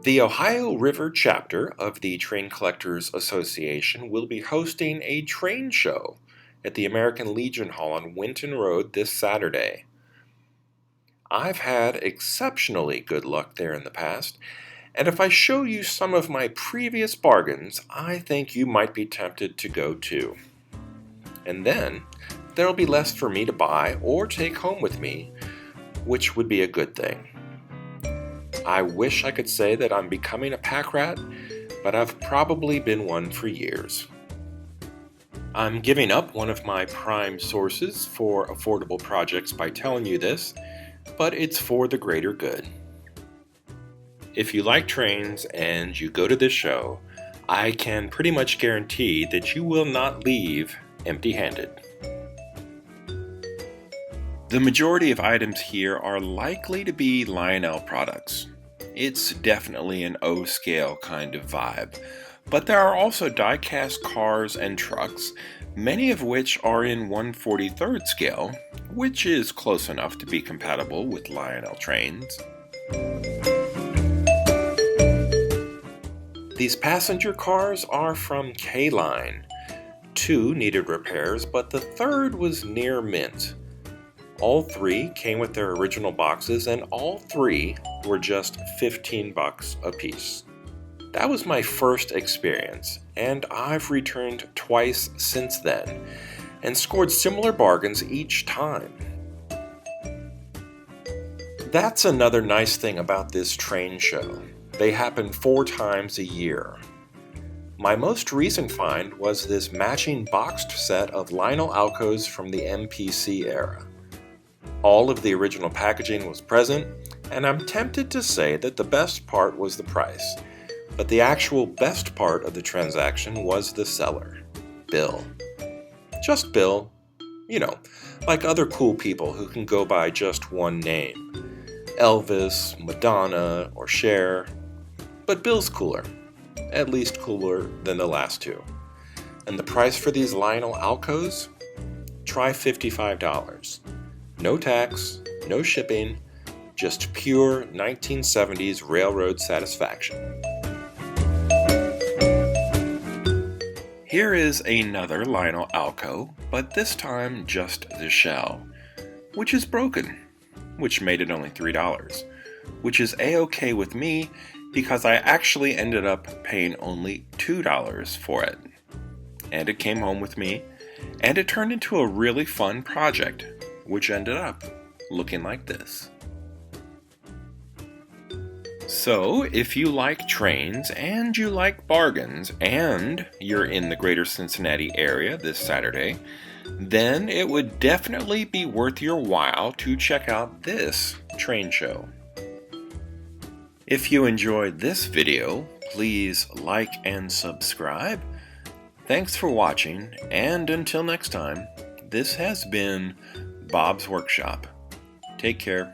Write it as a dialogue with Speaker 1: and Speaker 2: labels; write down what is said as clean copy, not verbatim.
Speaker 1: The Ohio River chapter of the Train Collectors Association will be hosting a train show at the American Legion Hall on Winton Road this Saturday. I've had exceptionally good luck there in the past, and if I show you some of my previous bargains, I think you might be tempted to go too. And then there'll be less for me to buy or take home with me, which would be a good thing. I wish I could say that I'm becoming a pack rat, but I've probably been one for years. I'm giving up one of my prime sources for affordable projects by telling you this, but it's for the greater good. If you like trains and you go to this show, I can pretty much guarantee that you will not leave empty-handed. The majority of items here are likely to be Lionel products. It's definitely an O-scale kind of vibe, but there are also die-cast cars and trucks, many of which are in 1/43rd scale, which is close enough to be compatible with Lionel trains. These passenger cars are from K-Line. 2 needed repairs, but the third was near mint. All 3 came with their original boxes, and all 3 were just $15 a piece. That was my first experience, and I've returned twice since then, and scored similar bargains each time. That's another nice thing about this train show. They happen 4 times a year. My most recent find was this matching boxed set of Lionel Alcos from the MPC era. All of the original packaging was present, and I'm tempted to say that the best part was the price, but the actual best part of the transaction was the seller, Bill. Just Bill, like other cool people who can go by just one name. Elvis, Madonna, or Cher. But Bill's cooler, at least cooler than the last 2. And the price for these Lionel Alcos? Try $55. No tax, no shipping, just pure 1970s railroad satisfaction. Here is another Lionel Alco, but this time just the shell, which is broken, which made it only $3, which is a-okay with me because I actually ended up paying only $2 for it. And it came home with me, and it turned into a really fun project, which ended up looking like this. So, if you like trains and you like bargains and you're in the greater Cincinnati area this Saturday, then it would definitely be worth your while to check out this train show. If you enjoyed this video, please like and subscribe. Thanks for watching, and until next time, this has been Bob's Workshop. Take care.